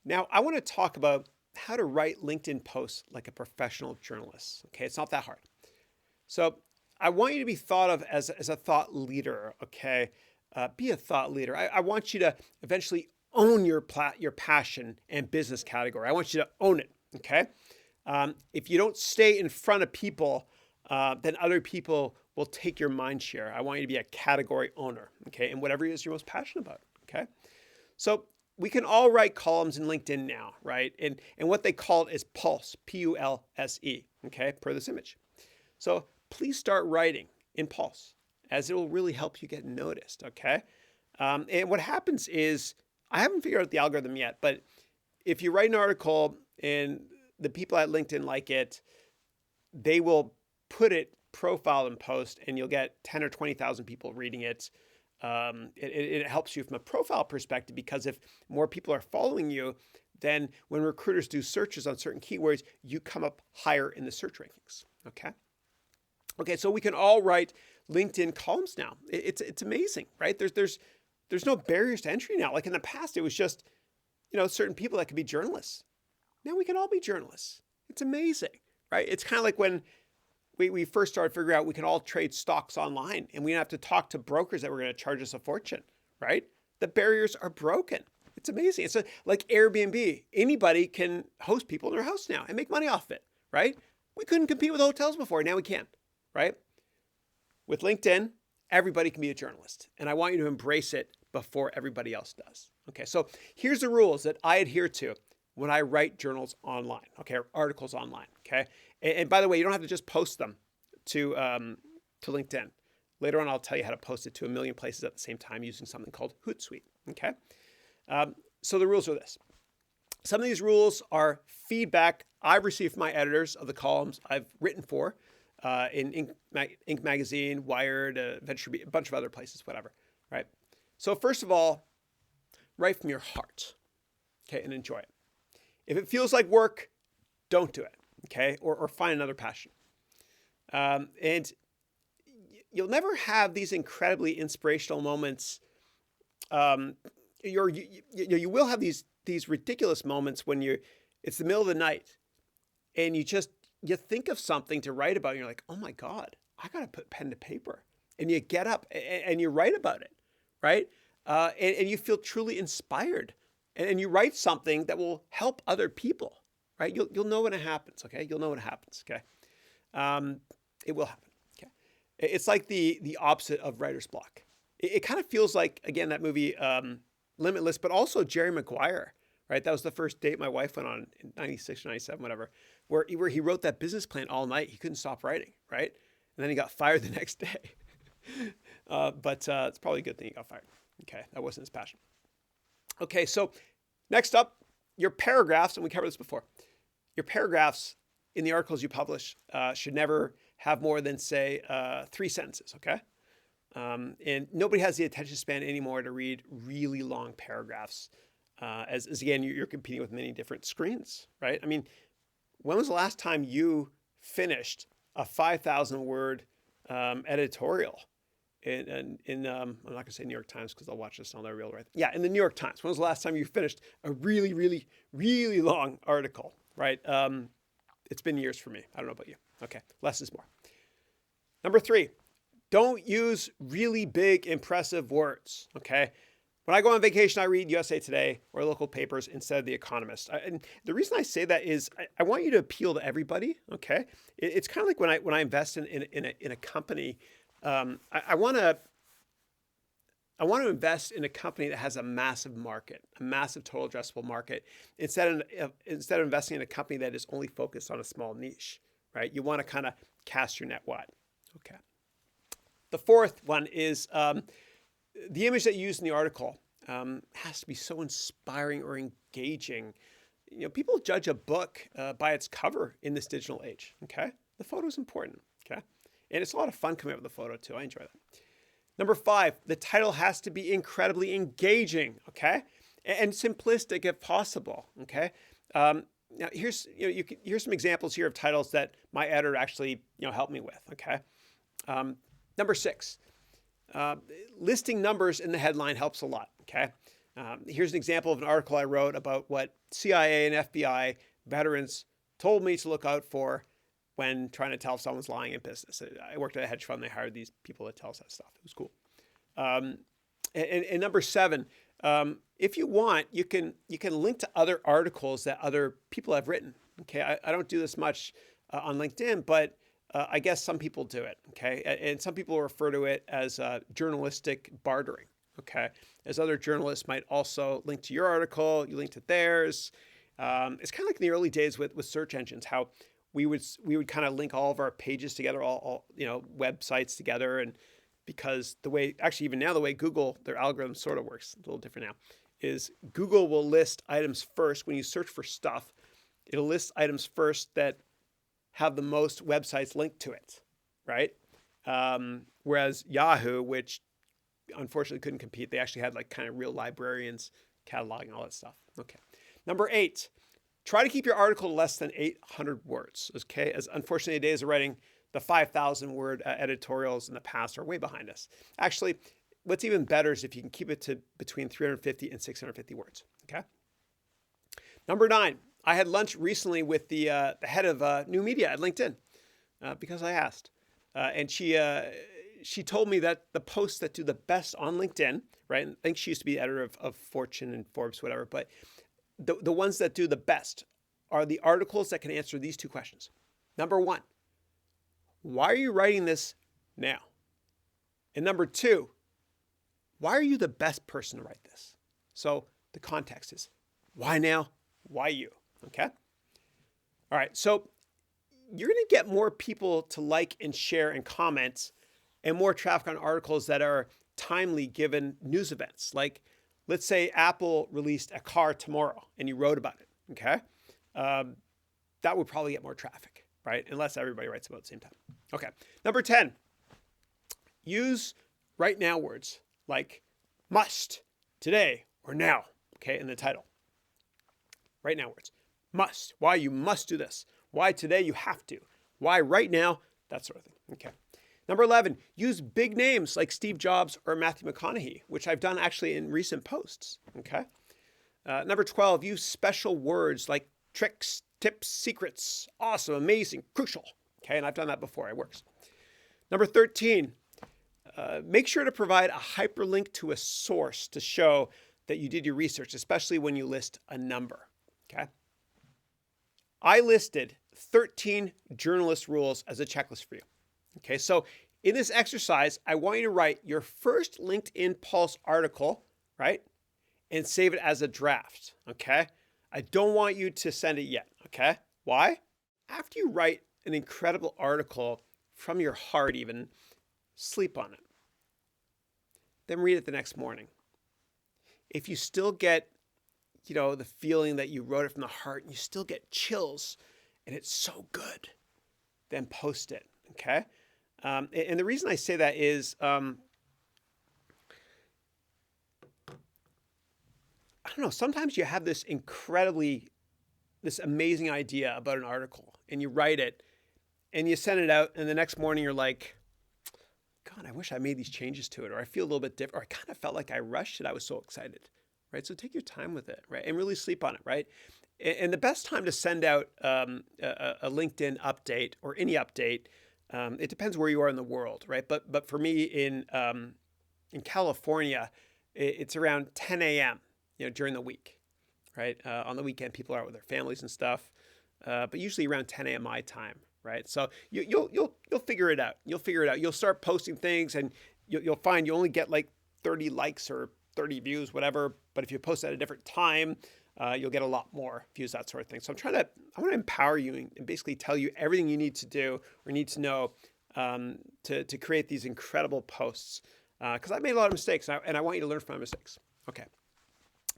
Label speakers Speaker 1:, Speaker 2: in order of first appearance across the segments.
Speaker 1: Now, I want to talk about how to write LinkedIn posts like a professional journalist. Okay, it's not that hard. So, I want you to be thought of as a thought leader. Okay, be a thought leader. I want you to eventually own your passion and business category. I want you to own it. Okay, if you don't stay in front of people, then other people will take your mind share. I want you to be a category owner. Okay, and whatever it is you're most passionate about. Okay, so we can all write columns in LinkedIn now, right? And what they call it is Pulse, Pulse, okay, per this image. So please start writing in Pulse, as it will really help you get noticed, okay? And what happens is, I haven't figured out the algorithm yet, but if you write an article and the people at LinkedIn like it, they will put it profile and post, and you'll get 10 or 20,000 people reading it. It helps you from a profile perspective, because if more people are following you, then when recruiters do searches on certain keywords, you come up higher in the search rankings. Okay. Okay. So we can all write LinkedIn columns now. It's amazing, right? There's no barriers to entry now. Like in the past, it was just, certain people that could be journalists. Now we can all be journalists. It's amazing, right? It's kind of like when we first started figuring out we can all trade stocks online, and we don't have to talk to brokers that were going to charge us a fortune, right? The barriers are broken. It's amazing. It's like Airbnb. Anybody can host people in their house now and make money off it, right? We couldn't compete with hotels before. Now we can, right? With LinkedIn, everybody can be a journalist, and I want you to embrace it before everybody else does. Okay, so here's the rules that I adhere to when I write journals online, okay, or articles online, okay? And by the way, you don't have to just post them to LinkedIn. Later on, I'll tell you how to post it to a million places at the same time using something called Hootsuite, okay? So the rules are this. Some of these rules are feedback I've received from my editors of the columns I've written for in Inc. Magazine, Wired, VentureBeat, a bunch of other places, whatever, right? So first of all, write from your heart, okay, and enjoy it. If it feels like work, don't do it, okay, or find another passion. And you'll never have these incredibly inspirational moments. You will have these ridiculous moments when it's the middle of the night, and you think of something to write about, and you're like, oh my God, I gotta put pen to paper. And you get up and you write about it, right? And you feel truly inspired. And you write something that will help other people, right? You'll know when it happens, okay? You'll know when it happens, okay? It will happen, okay? It's like the opposite of writer's block. It kind of feels like, again, that movie Limitless, but also Jerry Maguire, right? That was the first date my wife went on in 96 or 97, whatever, where he wrote that business plan all night. He couldn't stop writing, right? And then he got fired the next day. But it's probably a good thing he got fired. Okay, that wasn't his passion. Okay, so next up, your paragraphs, and we covered this before. Your paragraphs in the articles you publish should never have more than, say, 3 sentences, okay? And nobody has the attention span anymore to read really long paragraphs, as again, you're competing with many different screens, right? I mean, when was the last time you finished a 5,000 word editorial? I'm not going to say New York Times because I'll watch this on their real right. Yeah, in the New York Times. When was the last time you finished a really, really, really long article, right? It's been years for me. I don't know about you. Okay, less is more. Number 3, don't use really big, impressive words, okay? When I go on vacation, I read USA Today or local papers instead of The Economist. And the reason I say that is I want you to appeal to everybody, okay? It's kind of like when I invest in a company. I want to invest in a company that has a massive market, a massive total addressable market, instead of investing in a company that is only focused on a small niche, right? You want to kind of cast your net wide. Okay. The fourth one is the image that you use in the article has to be so inspiring or engaging. People judge a book by its cover in this digital age. Okay, the photo is important. Okay. And it's a lot of fun coming up with a photo too. I enjoy that. Number 5, the title has to be incredibly engaging, okay? And simplistic if possible, okay? Now here's some examples here of titles that my editor actually helped me with, okay? Number 6, listing numbers in the headline helps a lot, okay? Here's an example of an article I wrote about what CIA and FBI veterans told me to look out for when trying to tell if someone's lying in business. I worked at a hedge fund. They hired these people to tell us that stuff. It was cool. And number 7, if you want, you can link to other articles that other people have written. Okay, I don't do this much on LinkedIn, but I guess some people do it. Okay, and some people refer to it as journalistic bartering. Okay, as other journalists might also link to your article, you link to theirs. It's kind of like in the early days with search engines, how we would kind of link all of our pages together, all websites together, and because the way, actually even now, the way Google, their algorithm sort of works, a little different now, is Google will list items first. When you search for stuff, it'll list items first that have the most websites linked to it, right? Whereas Yahoo, which unfortunately couldn't compete, they actually had like kind of real librarians cataloging all that stuff. Okay. Number 8, try to keep your article to less than 800 words. Okay. As unfortunately, the days of writing the 5,000 word editorials in the past are way behind us. Actually, what's even better is if you can keep it to between 350 and 650 words. Okay. Number 9, I had lunch recently with the head of new media at LinkedIn because I asked, and she told me that the posts that do the best on LinkedIn, right? I think she used to be editor of Fortune and Forbes, whatever, but the ones that do the best are the articles that can answer these 2 questions. Number 1, why are you writing this now? And number 2, why are you the best person to write this? So the context is why now? Why you? Okay. All right. So you're going to get more people to like and share and comment and more traffic on articles that are timely given news events. Like, let's say Apple released a car tomorrow and you wrote about it. Okay. That would probably get more traffic, right? Unless everybody writes about it at the same time. Okay. Number 10, use right now words like must, today, or now. Okay. In the title. Right now words. Must. Why you must do this. Why today you have to. Why right now. That sort of thing. Okay. Number 11, use big names like Steve Jobs or Matthew McConaughey, which I've done actually in recent posts. Okay. Number 12, use special words like tricks, tips, secrets, awesome, amazing, crucial. Okay. And I've done that before. It works. Number 13, make sure to provide a hyperlink to a source to show that you did your research, especially when you list a number. Okay. I listed 13 journalist rules as a checklist for you. Okay. So in this exercise, I want you to write your first LinkedIn Pulse article, right? And save it as a draft. Okay. I don't want you to send it yet. Okay. Why? After you write an incredible article from your heart, even sleep on it. Then read it the next morning. If you still get the feeling that you wrote it from the heart and you still get chills and it's so good, then post it. Okay. And the reason I say that is, I don't know, sometimes you have this amazing idea about an article and you write it and you send it out and the next morning you're like, God, I wish I made these changes to it, or I feel a little bit different, or I kind of felt like I rushed it. I was so excited. Right? So take your time with it, right? And really sleep on it, right? And the best time to send out a LinkedIn update or any update, it depends where you are in the world, right? But for me in California, it's around 10 a.m. During the week, right? On the weekend, people are out with their families and stuff, but usually around 10 a.m. my time, right? So you'll figure it out. You'll figure it out. You'll start posting things, and you'll find you only get like 30 likes or 30 views, whatever. But if you post at a different time, you'll get a lot more views, that sort of thing. So I want to empower you and basically tell you everything you need to do or need to know to create these incredible posts. Because I've made a lot of mistakes and I want you to learn from my mistakes. Okay.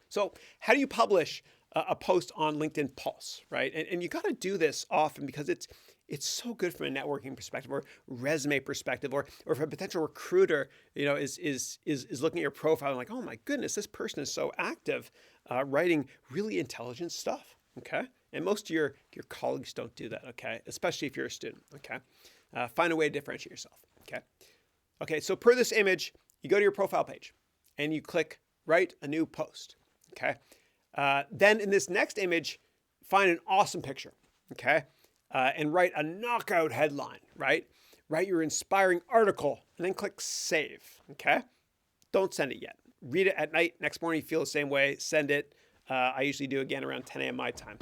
Speaker 1: So how do you publish a post on LinkedIn Pulse, right? And you got to do this often because it's so good from a networking perspective or resume perspective, or if a potential recruiter, is looking at your profile and like, oh my goodness, this person is so active, writing really intelligent stuff. Okay. And most of your colleagues don't do that. Okay. Especially if you're a student. Okay. Find a way to differentiate yourself. Okay. Okay. So per this image, you go to your profile page and you click write a new post. Okay. Then in this next image, find an awesome picture. Okay. And write a knockout headline, right? Write your inspiring article and then click save. Okay. Don't send it yet. Read it at night. Next morning, you feel the same way. Send it. I usually do again around 10 a.m. my time.